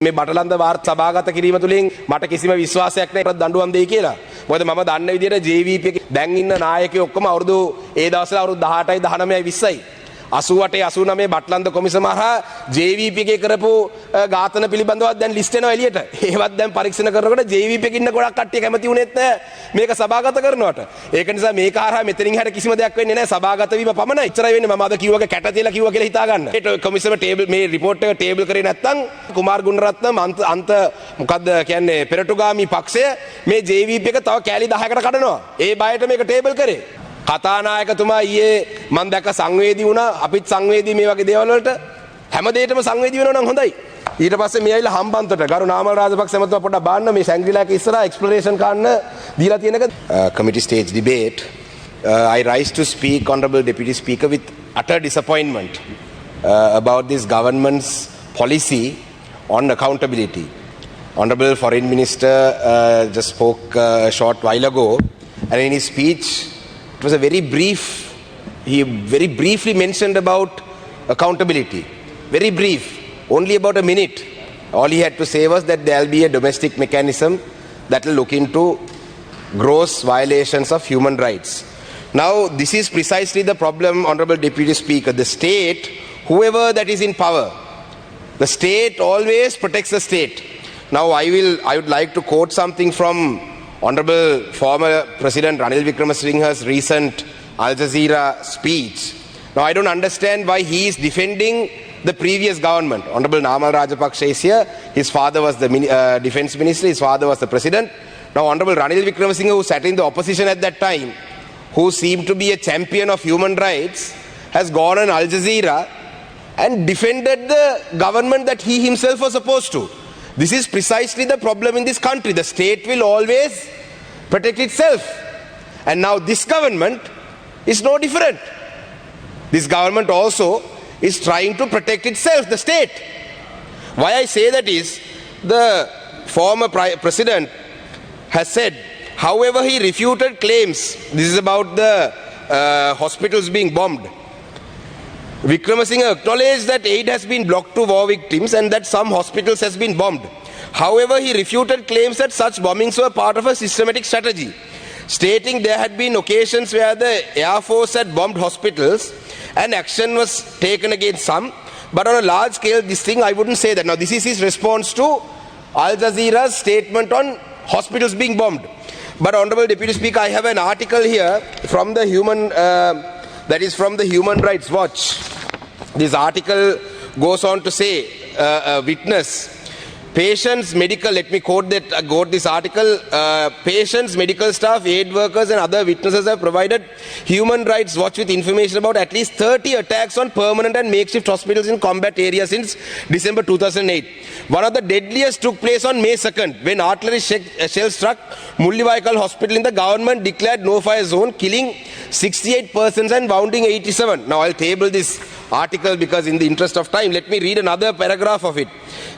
මේ බටලන්ද වාර්ත සභාගත කිරීම තුලින් මට කිසිම විශ්වාසයක් නැහැ දඬුවම් දෙයි කියලා. මොකද මම දන්න විදිහට JVP එකේ දැන් ඉන්න නායකයෝ ඔක්කොම අවුරුදු ඒ දවස්වල අවුරුදු 18යි 19යි 20යි 88 89 බටලන්ද කොමිසම හරහා JVP එකේ කරපු ඝාතන පිළිබඳව දැන් ලිස්ට් එනවා එළියට. ඒවත් දැන් පරීක්ෂණ කරනකොට JVP එකේ ඉන්න ගොඩක් කට්ටිය කැමති වුණෙත් නැහැ මේක සභාගත කරනවට. ඒක නිසා මේක හරහා මෙතනින් හැර කිසිම දෙයක් වෙන්නේ නැහැ. සභාගත වීම පමණයි. ඉතරයි වෙන්නේ. මම අද කිව්වගේ කැට තියලා කිව්වා කියලා හිතා ගන්න. ඒ කොමිසම ටේබල් මේ රිපෝට් එක ටේබල් කරේ නැත්නම් කුමාර් ගුණරත්න අන්ත මොකද්ද කියන්නේ පෙරටුගාමි පක්ෂය මේ JVP එක තව කෑලි 10කට කඩනවා. ඒ බයට මේක ටේබල් කරේ. කතානායකතුමා ඊයේ මම දැක්ක සංවේදී වුණා. අපිත් සංවේදී මේ වගේ දේවල් වලට හැමදේටම සංවේදී වෙනවා නම් හොඳයි. ඊට පස්සේ මේ ඇවිල්ලා හම්බන්තොට ගරු නාමල් රාජපක්ෂ මහත්මයා පොඩ්ඩක් බාන්න මේ සැංග්‍රීලා එක ඉස්සරහා එක්ස්ප්ලනේෂන් ගන්න දීලා තියෙනක committee stage debate. I rise to speak, honorable deputy speaker, with utter disappointment about this government's policy on accountability. Honorable foreign minister just spoke a short while ago, and in his speech it was a very brief, he very briefly mentioned about accountability. Very brief, only about a minute. All he had to say was that there will be a domestic mechanism that will look into gross violations of human rights. Now, this is precisely the problem, Honorable Deputy Speaker. The state, whoever that is in power, the state always protects the state. Now, I would like to quote something from Honorable former President Ranil Wickremesinghe's recent Al Jazeera speech. Now, I don't understand why he is defending the previous government. Honorable Namal Rajapaksa is here. His father was the defense minister. His father was the president. Now, Honorable Ranil Wickremesinghe, who sat in the opposition at that time, who seemed to be a champion of human rights, has gone on Al Jazeera and defended the government that he himself was opposed to. This is precisely the problem in this country. The state will always protect itself. And now this government is no different. This government also is trying to protect itself, the state. Why I say that is, the former president has said, however he refuted claims, this is about the hospitals being bombed. Wickremesinghe acknowledged that aid has been blocked to war victims and that some hospitals has been bombed. However, he refuted claims that such bombings were part of a systematic strategy, stating there had been occasions where the Air Force had bombed hospitals and action was taken against some, but on a large scale, this thing, I wouldn't say that. Now, this is his response to Al Jazeera's statement on hospitals being bombed. But, Honorable Deputy Speaker, I have an article here from the that is from the Human Rights Watch. This article goes on to say, a witness, patients, medical, let me quote this article, patients, medical staff, aid workers and other witnesses have provided Human Rights Watch with information about at least 30 attacks on permanent and makeshift hospitals in combat areas since December 2008. One of the deadliest took place on May 2nd when artillery shell struck Mullivaikal Hospital in the government declared no-fire zone, killing 68 persons and wounding 87. Now I'll table this article because in the interest of time, let me read another paragraph of it.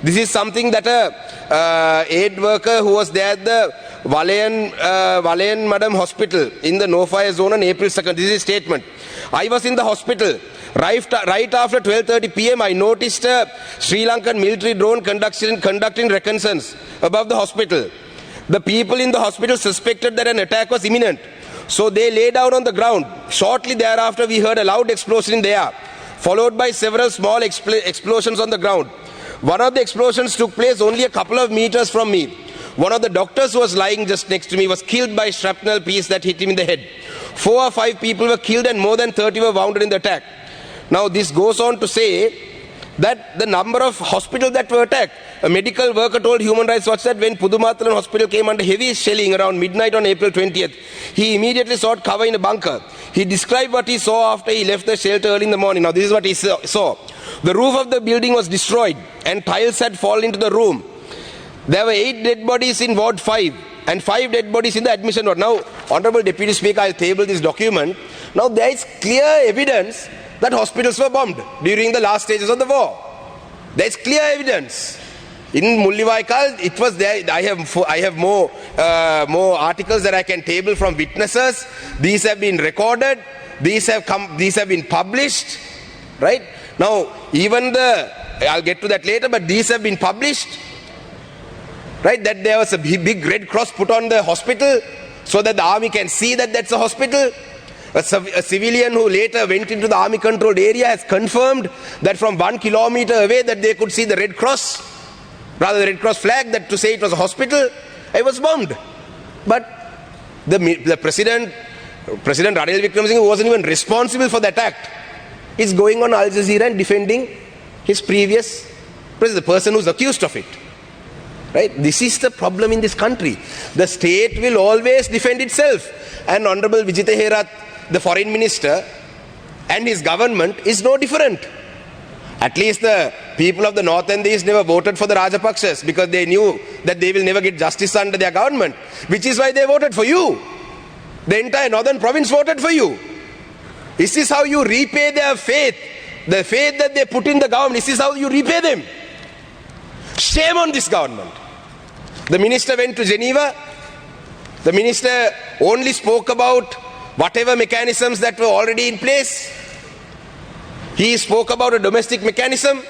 This is something that a aid worker who was there at the Valayan Madam Hospital in the no-fire zone on April 2nd. This is his statement. I was in the hospital. Right after 12:30 p.m. I noticed a Sri Lankan military drone conducting reconnaissance above the hospital. The people in the hospital suspected that an attack was imminent. So they lay down on the ground. Shortly thereafter, we heard a loud explosion in the air, followed by several small explosions on the ground. One of the explosions took place only a couple of meters from me. One of the doctors who was lying just next to me was killed by shrapnel piece that hit him in the head. 4 or 5 people were killed and more than 30 were wounded in the attack. Now this goes on to say that the number of hospitals that were attacked. A medical worker told Human Rights Watch that when Pudumathalan Hospital came under heavy shelling around midnight on April 20th, he immediately sought cover in a bunker. He described what he saw after he left the shelter early in the morning. Now this is what he saw. The roof of the building was destroyed and tiles had fallen into the room. There were 8 dead bodies in Ward 5 and 5 dead bodies in the admission ward. Now, Honorable Deputy Speaker, I'll table this document. Now there is clear evidence that hospitals were bombed during the last stages of the war. There is clear evidence. In Mullivaikal, it was there. I have more articles that I can table from witnesses. These have been recorded. These have been published. Right? Now, even I'll get to that later, but these have been published. Right? That there was a big red cross put on the hospital so that the army can see that that's a hospital. A civilian who later went into the army controlled area has confirmed that from 1 kilometer away that they could see the red cross, rather the red cross flag, that to say it was a hospital. It was bombed. But the President Ranil Wickremesinghe, who wasn't even responsible for that act, is going on Al Jazeera and defending his previous president, the person who's accused of it. Right? This is the problem in this country. The state will always defend itself. And Honorable Vijitha Herath, the foreign minister, and his government is no different. At least the people of the north and the east never voted for the Rajapakshas because they knew that they will never get justice under their government, which is why they voted for you. The entire northern province voted for you. Is this how you repay their faith? The faith that they put in the government, is this how you repay them? Shame on this government. The minister went to Geneva. The minister only spoke about whatever mechanisms that were already in place. He spoke about a domestic mechanism.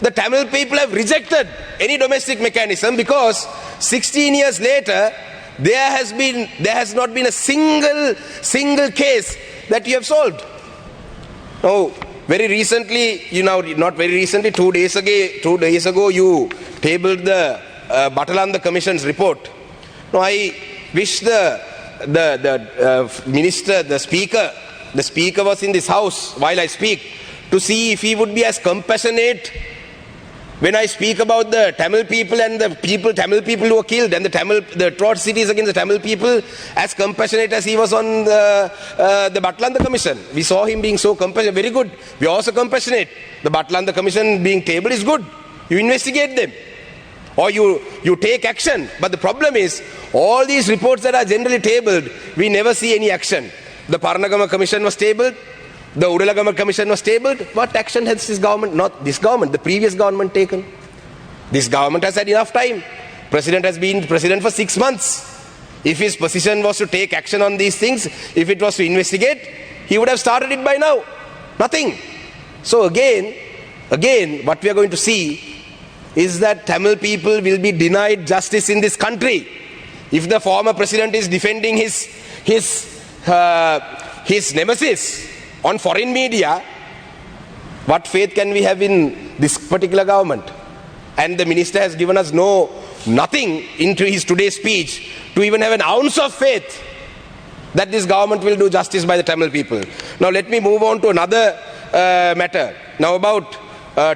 The Tamil people have rejected any domestic mechanism because 16 years later, there has not been a single case that you have solved. Now, very recently, not very recently, 2 days ago, you tabled the Batalan Commission's report. Now, I wish the minister, the speaker was in this house while I speak, to see if he would be as compassionate when I speak about the Tamil people and the Tamil people who were killed and the atrocities against the Tamil people, as compassionate as he was on the Batalan Commission. We saw him being so compassionate. Very good. We are also compassionate. The Batalan Commission being tabled is good. You investigate them. Or you take action. But the problem is, all these reports that are generally tabled, we never see any action. The Paranagama Commission was tabled. The Udalagama Commission was tabled. What action has this government, not this government, the previous government taken? This government has had enough time. President has been president for 6 months. If his position was to take action on these things, if it was to investigate, he would have started it by now. Nothing. So again, what we are going to see is that Tamil people will be denied justice in this country. If the former president is defending his nemesis on foreign media, what faith can we have in this particular government? And the minister has given us nothing into his today's speech to even have an ounce of faith that this government will do justice by the Tamil people. Now let me move on to another matter. Now about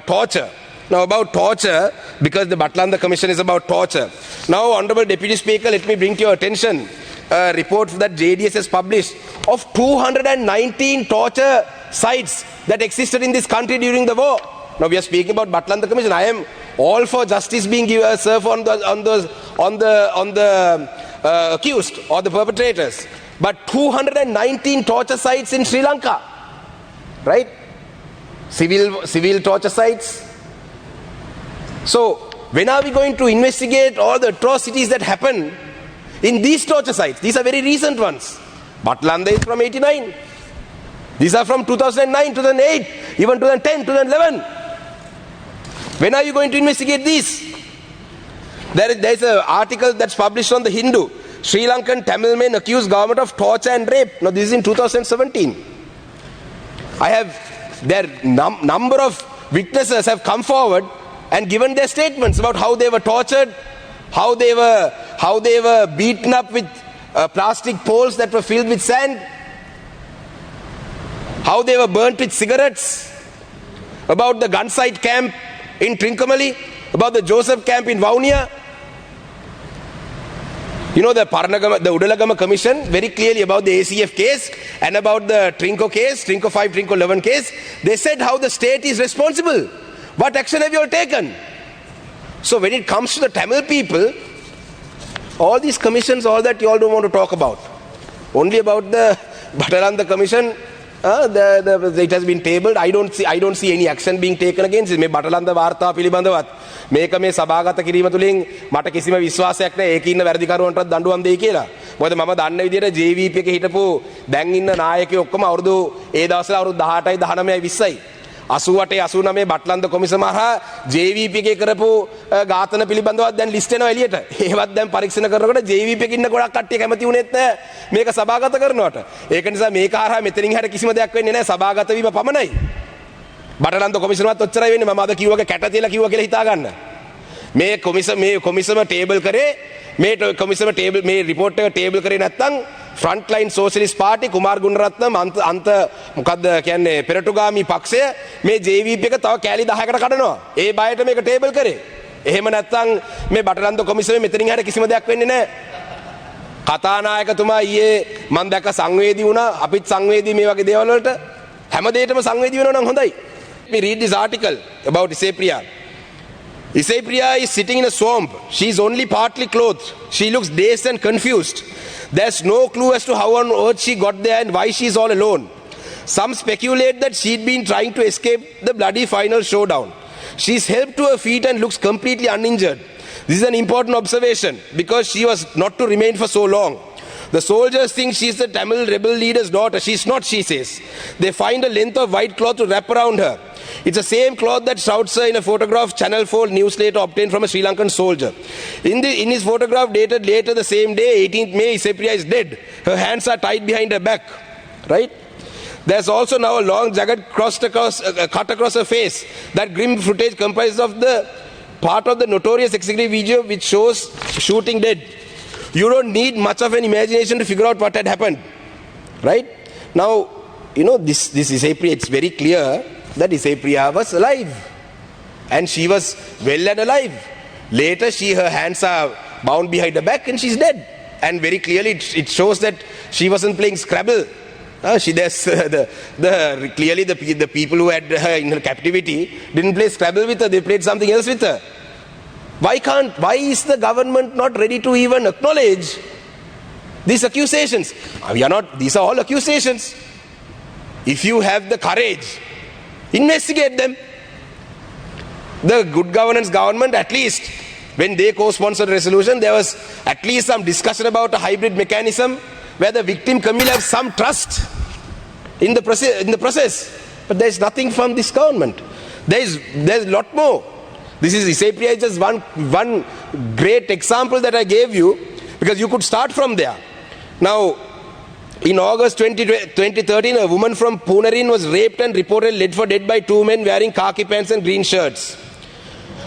torture. Because the Batalan Commission is about torture. Now, Honorable Deputy Speaker, let me bring to your attention a report that JDS has published of 219 torture sites that existed in this country during the war. Now, we are speaking about Batalan Commission. I am all for justice being served on the accused or the perpetrators. But 219 torture sites in Sri Lanka, right? Civil torture sites. So, when are we going to investigate all the atrocities that happen in these torture sites? These are very recent ones. Batlanda is from 89. These are from 2009, 2008, even 2010, 2011. When are you going to investigate these? There is an article that's published on the Hindu. Sri Lankan Tamil men accuse government of torture and rape. Now this is in 2017. Number of witnesses have come forward and given their statements about how they were tortured, how they were beaten up with plastic poles that were filled with sand, how they were burnt with cigarettes, about the gun site camp in Trincomalee, about the Joseph camp in Vaunia. The Udalagama Commission, very clearly about the ACF case and about the Trinco case, Trinco 5, Trinco 11 case, they said how the state is responsible. What action have you all taken? So when it comes to the Tamil people, all these commissions, all that you all don't want to talk about. Only about the Batalan Commission, it has been tabled. I don't see any action being taken against it. Me Batalan Varta පිළිබඳවත් මේක මේ සභාගත කිරීම තුලින් මට කිසිම විශ්වාසයක් නැහැ ඒකේ ඉන්න වැඩිකරුවන්ටත් දඬුවම් දෙයි කියලා. මොකද මම දන්න විදිහට JVP එකේ හිටපු දැන් ඉන්න නායකයෝ ඔක්කොම අවුරුදු ඒ දවස්වල අවුරුදු 18යි 19යි 20යි. 88 89 බටලන්ද කොමිසම හරහා JVP එකේ කරපු ඝාතන පිළිබඳව දැන් ලිස්ට් එනවා එළියට. ඒවත් දැන් පරීක්ෂණ කරනකොට JVP එකේ ඉන්න ගොඩක් කට්ටිය කැමති වුණෙත් නැහැ මේක සභාගත කරනවට. ඒක නිසා මේක හරහා මෙතනින් හැර කිසිම දෙයක් වෙන්නේ නැහැ සභාගත වීම පමණයි. බටලන්ද කොමිසමත් ඔච්චරයි වෙන්නේ මම අද කිව්වගේ කැට තියලා කිව්වා කියලා හිතා ගන්න. මේ කොමිසම ටේබල් කරේ මේ කොමිසම ටේබල් මේ රිපෝට් එක ටේබල් කරේ නැත්නම් ෆ්‍රන්ට්ලයින් සෝෂලිස්ට් පාර්ටි කුමාර් ගුණරත්නම් අන්ත මොකද්ද කියන්නේ පෙරටුගාමි පක්ෂය මේ JVP එක තව කෑලි 10කට කඩනවා. ඒ බයට මේක ටේබල් කරේ. එහෙම නැත්නම් මේ බටලන්ද කොමිසමේ මෙතනින් හැර කිසිම දෙයක් වෙන්නේ නැහැ. කතානායකතුමා ඊයේ මම දැක්ක සංවේදී වුණා. අපිත් සංවේදී මේ වගේ දේවල් වලට හැම දෙයකම සංවේදී වෙනවා නම් හොඳයි. We read this article about Isepriya. Isepriya is sitting in a swamp. She is only partly clothed. She looks dazed and confused. There's no clue as to how on earth she got there and why she is all alone. Some speculate that she'd been trying to escape the bloody final showdown. She's helped to her feet and looks completely uninjured. This is an important observation because she was not to remain for so long. The soldiers think she's the Tamil rebel leader's daughter. She's not, she says. They find a length of white cloth to wrap around her. It's the same cloth that shrouds her in a photograph Channel 4 news later obtained from a Sri Lankan soldier. In his photograph dated later the same day, 18th May, Isepriya is dead. Her hands are tied behind her back. Right? There's also now a long jagged cut across her face. That grim footage comprises of the part of the notorious executive video which shows shooting dead. You don't need much of an imagination to figure out what had happened. Right? Now, you know, this Isepriya, it's very clear that Isepriya was alive. And she was well and alive. Later, her hands are bound behind her back and she's dead. And very clearly, it shows that she wasn't playing Scrabble. Clearly, the people who had her in her captivity didn't play Scrabble with her, they played something else with her. Why is the government not ready to even acknowledge these accusations? These are all accusations. If you have the courage, investigate them. The good governance government, at least when they co-sponsored a resolution, there was at least some discussion about a hybrid mechanism where the victim community have some trust in the process. But there is nothing from this government. There's a lot more. This is Isepriya is just one great example that I gave you because you could start from there. Now, in August 2013, a woman from Punarin was raped and reportedly led for dead by two men wearing khaki pants and green shirts.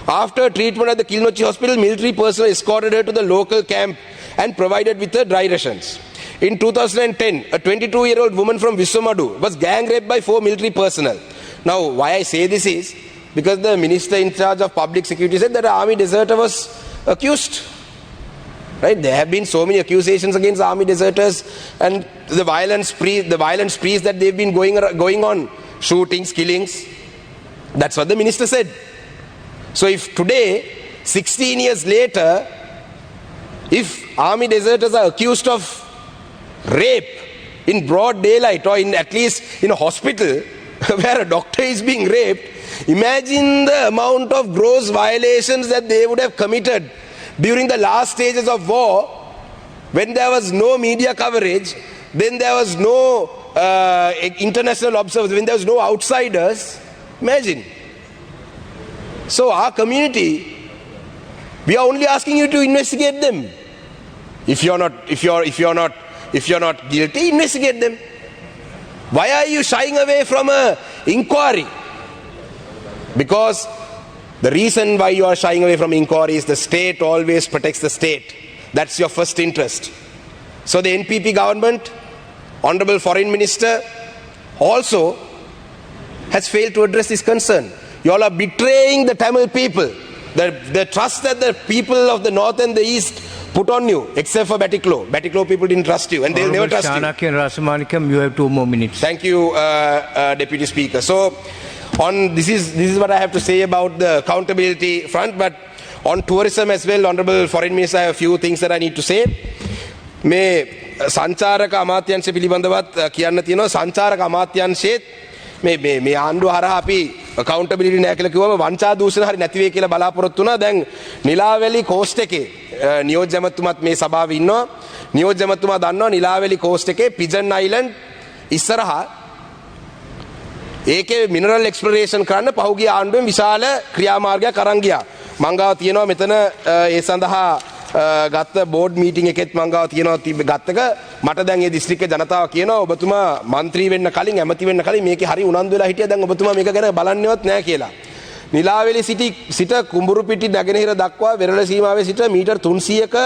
After treatment at the Kilnochi hospital, military personnel escorted her to the local camp and provided with her dry rations. In 2010, a 22-year-old woman from Viswamadu was gang raped by 4 military personnel. Now, why I say this is because the minister in charge of public security said that an army deserter was accused. Right? There have been so many accusations against army deserters and the violent sprees that they've been going on, shootings, killings. That's what the minister said. So if today, 16 years later, if army deserters are accused of rape in broad daylight or at least in a hospital where a doctor is being raped, imagine the amount of gross violations that they would have committed during the last stages of war, when there was no media coverage, then there was no international observers, when there was no outsiders. Imagine. So our community, we are only asking you to investigate them. If you're not guilty, investigate them. Why are you shying away from an inquiry? Because the reason why you are shying away from inquiry is the state always protects the state. That's your first interest. So the NPP government, Honorable Foreign Minister, also has failed to address this concern. You all are betraying the Tamil people, the trust that the people of the north and the east put on you, except for Batiklo. Batiklo people didn't trust you and they'll never trust you. You have 2 more minutes. Thank you, Deputy Speaker. So, this is what I have to say about the accountability front, but on tourism as well, Honorable Foreign Minister, I have a few things that I need to say. මේ සංචාරක අමාත්‍යංශ පිළිබඳවත් කියන්න තියෙනවා. සංචාරක අමාත්‍යංශයේ මේ ආණ්ඩුව හරහා අපි accountability නැහැ කියලා කිව්වම වංචා දූෂණ හරි නැති වෙයි කියලා බලාපොරොත්තු වුණා. දැන් නිලාවැලි කෝස්ට් එකේ නියෝජ්‍ය ඇමතුමාත් මේ සභාවේ ඉන්නවා. නියෝජ්‍ය ඇමතුමා දන්නවා නිලාවැලි කෝස්ට් එකේ පිජන් අයිලන්ඩ් ඉස්සරහා ඒකේ මිනරල් එක්ස්ප්ලොරේෂන් කරන්න පහුගිය ආණ්ඩුවෙන් විශාල ක්‍රියාමාර්ගයක් අරන් ගියා. මං ගාව තියෙනවා මෙතන ඒ සඳහා ගත්ත බෝඩ් මීටිං එකෙත් මං ගාව තියෙනවා ගත්තක මට දැන් මේ දිස්ත්‍රික්කේ ජනතාව කියනවා ඔබතුමා മന്ത്രി වෙන්න කලින් ඇමති වෙන්න කලින් මේකේ හරි උනන්දු වෙලා හිටියා දැන් ඔබතුමා මේක ගැන බලන්නේවත් නැහැ කියලා. නිලාවෙලි සිට කුඹුරුපිටි නැගෙනහිර දක්වා වෙරළ සීමාවේ සිට මීටර් 300ක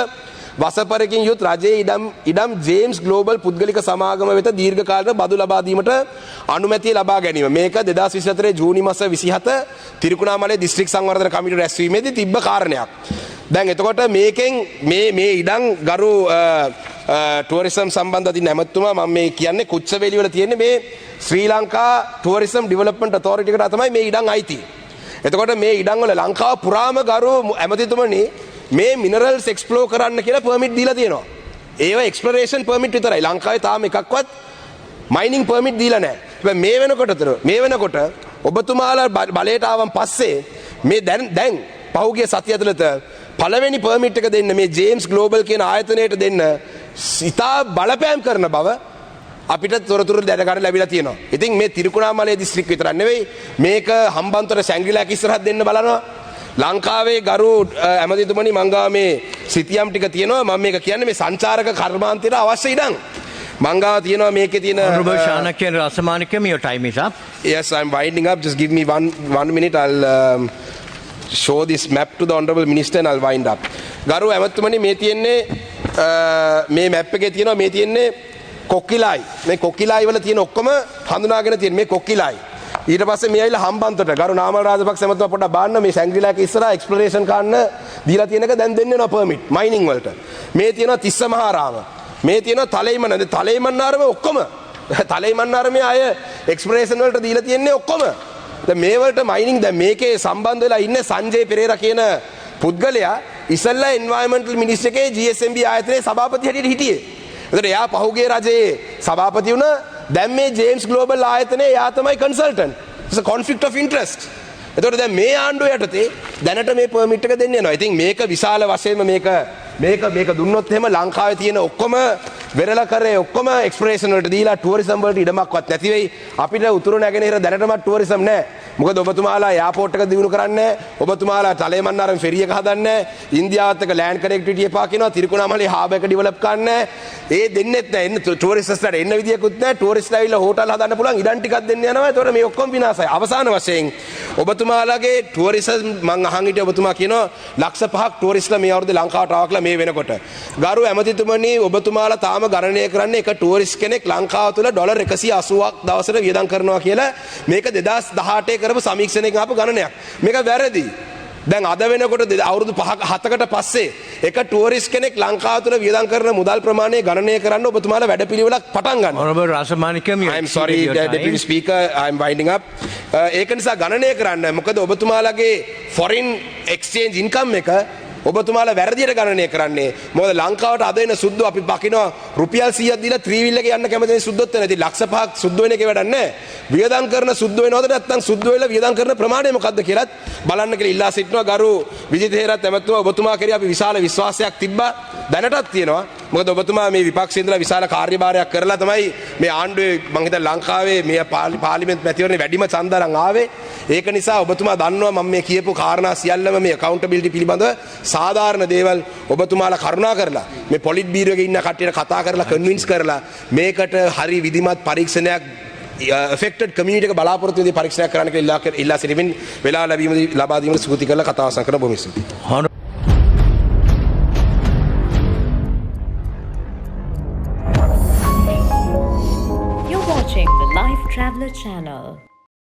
වසපරකින් යුත් රජයේ ඉඩම් ජේම්ස් ග්ලෝබල් පුද්ගලික සමාගම වෙත දීර්ඝකාලීන බදු ලබා දීමට අනුමැතිය ලබා ගැනීම. මේක 2024 ජූනි මාස 27 තිරිකුණාමලේ දිස්ත්‍රික් සංවර්ධන කමිටුව රැස්වීමේදී තිබ්බ කාරණයක්. දැන් එතකොට මේකෙන් මේ ඉඩම් ගරු ටුවරිසම් සම්බන්ධ අධි නැමැතුමා මම මේ කියන්නේ කුච්චවේලි වල තියෙන්නේ මේ ශ්‍රී ලංකා ටුවරිසම් ඩෙවලොප්මන්ට් ඔතොරිටි එකට තමයි මේ ඉඩම් අයිති. එතකොට මේ ඉඩම් වල ලංකාව පුරාම ගරු ඇමතිතුමනි මේ මිනරල්ස් එක්ස්ප්ලෝර් කරන්න කියලා පර්මිට් දීලා තියෙනවා. ඒව එක්ස්ප්ලොරේෂන් පර්මිට් විතරයි. ලංකාවේ තාම එකක්වත් මයිනින් පර්මිට් දීලා නැහැ. හැබැයි මේ වෙනකොට ඔබතුමාලා බලයට ආවන් පස්සේ මේ දැන් පහුගිය සතිය ඇතුළත පළවෙනි පර්මිට් එක දෙන්න මේ ජේම්ස් ග්ලෝබල් කියන ආයතනයට දෙන්න ඉතා බලපෑම් කරන බව අපිට තොරතුරු දැන ගන්න ලැබිලා තියෙනවා. ඉතින් මේ තිරිකුණාමලේ දිස්ත්‍රික් විතරක් නෙවෙයි මේක හම්බන්තොට සැංග්‍රීලාක ඉස්සරහට දෙන්න බලනවා. ලංකාවේ ගරු ඇමතිතුමනි මං ගාව මේ සිතියම් ටික තියෙනවා. මම මේක කියන්නේ මේ සංචාරක කර්මාන්තයට අවශ්‍ය ඉඩම්. මං ගාව තියෙනවා මේකේ තියෙන Honorable Shanakyan Rasamanikam, your time is up. Yes, I'm winding up. Just give me one minute. I'll show this map to the Honorable Minister and I'll wind up. ගරු ඇමතිතුමනි මේ තියෙන්නේ මේ මැප් එකේ තියෙනවා මේ තියෙන්නේ කොක්කිලයි. මේ කොක්කිලයි වල තියෙන ඔක්කොම හඳුනාගෙන තියෙන මේ කොක්කිලයි. ඊට පස්සේ මේ ඇවිල්ලා හම්බන්තොට ගරු නාමල් රාජපක්ෂ ඇමතුමා පොඩ්ඩක් බලන්න මේ සැංග්‍රීලාක ඉස්සරහා එක්ස්ප්ලොරේෂන් කරන්න දීලා තියෙන එක දැන් දෙන්නේ නැහැ පර්මිට් මයිනින් වලට. මේ තියෙනවා තිස්ස මහාරාම. මේ තියෙනවා තලෙයිමන. තලෙයිමන්නාරම ඔක්කොම තලෙයිමන්නාරමේ අය එක්ස්ප්ලොරේෂන් වලට දීලා තියෙන්නේ ඔක්කොම. දැන් මේ වලට මයිනින් දැන් මේකේ සම්බන්ධ වෙලා ඉන්නේ සංජය පෙරේරා කියන පුද්ගලයා ඉස්සල්ලා එන්වයරන්මන්ටල් මිනිස්ටර් එකේ GSMB ආයතනයේ සභාපති හැටියට හිටියේ. එතකොට එයා පහුගිය රජයේ සභාපති වුණා. දැන් මේ ජේම්ස් ග්ලෝබල් ආයතනයේ එයා තමයි consultant. it's a conflict of interest. එතකොට දැන් මේ ආණ්ඩුව යටතේ දැනට මේ පර්මිට් එක දෙන්න යනවා. ඉතින් මේක විශාල වශයෙන්ම මේක දුන්නොත් එහෙම ලංකාවේ තියෙන ඔක්කොම වෙරළ කරේ ඔක්කොම එක්ස්ප්ලොරේෂන් වලට දීලා ටුවරිසම් වලට ඉඩමක්වත් නැති වෙයි. අපිට උතුරු නැගෙනහිර දැනටමත් ටුවරිසම් නැහැ. මොකද ඔබතුමාලා එයාපෝට් එක දිනු කරන්නේ ඔබතුමාලා තලේමන්නාරම් ෆෙරිය එක හදන්නේ ඉන්දියාවත් එක්ක ලෑන්ඩ් කනෙක්ටිවිටි එපා කියනවා තිරිකුණාමලේ හාබ් එක ඩෙවලොප් කරන්නේ ඒ දෙන්නෙත් නැහැ එන්න ටුවරිස්ට්ස්ලාට එන්න විදියකුත් නැහැ ටුවරිස්ට්ලා ඇවිල්ලා හෝටල් හදන්න පුළුවන් ඉඩම් ටිකක් දෙන්න යනවා ඒතකොට මේ ඔක්කොම විනාශයි අවසාන වශයෙන් ඔබතුමාලාගේ ටුවරිසම් මං අහන් හිටිය ඔබතුමා කියනවා ලක්ෂ 5ක් ටුවරිස්ට්ලා මේ අවුරුද්දේ ලංකාවට ආවා කියලා මේ වෙනකොට ගරු ඇමතිතුමනි ඔබතුමාලා තාම ගණනය කරන්නේ එක ටුවරිස්ට් කෙනෙක් ලංකාව තුළ ඩොලර් 180ක් දවසට වියදම් කරනවා කියලා මේක 2018 කරපු සමීක්ෂණයකින් ආපු ගණනයක්. මේක වැරදි. දැන් අද වෙනකොට අවුරුදු 5ක 7කට පස්සේ එක ටුවරිස්ට් කෙනෙක් ලංකාව තුළ වියදම් කරන මුදල් ප්‍රමාණය ගණනය කරන්න ඔබතුමාලා වැඩපිළිවෙලක් පටන් ගන්න. Honorable Rasamanikam, I'm sorry Deputy Speaker, I'm winding up. ඒක නිසා ගණනය කරන්න. මොකද ඔබතුමාලාගේ foreign exchange income එක ඔබතුමාලා වැරදියට ගණනය කරන්නේ. මොකද ලංකාවට අද එන සුද්දෝ අපි බකිනවා රුපියල් 100ක් දීලා ත්‍රිවිල් එක යන්න කැමති නේ සුද්දොත් වෙන. ඉතින් ලක්ෂ 5ක් සුද්දෝ වෙන එකේ වැඩක් නැහැ. වියදම් කරන සුද්දෝ වෙනවද නැත්නම් සුද්දෝ වෙලා වියදම් කරන ප්‍රමාණය මොකද්ද කියලාත් බලන්න කියලා ඉල්ලා සිටිනවා. ගරු විජිත හේරත් ඇමතුමා ඔබතුමා කෙරෙහි අපි විශාල විශ්වාසයක් තිබ්බා. දැනටත් තියෙනවා. මොකද ඔබතුමා මේ විපක්ෂයේ ඉඳලා විශාල කාර්යභාරයක් කරලා තමයි මේ ආණ්ඩුවේ මං හිතන්නේ ලංකාවේ මේ පාර්ලිමේන්තු මැතිවරණේ වැඩිම ඡන්ද අරන් ආවේ. ඒක නිසා ඔබතුමා දන්නවා මම මේ කියපු කාරණා සියල්ලම මේ accountability පිළිබඳව සාධාරණ දේවල් ඔබතුමාලා කරුණා කරලා මේ පොලිට් බීරෝ එකේ ඉන්න කට්ටියට කතා කරලා කන්වින්ස් කරලා මේකට හරි විධිමත් පරීක්ෂණයක් affected community එක බලාපොරොත්තු වෙදී පරීක්ෂණයක් කරන්න කියලා ඉල්ලා සිටිමින් වෙලා ලබා දීමට ස්තුති කරලා කතාව අවසන් කරන බොහොම ස්තුතියි. You're watching the Lifetraveler channel.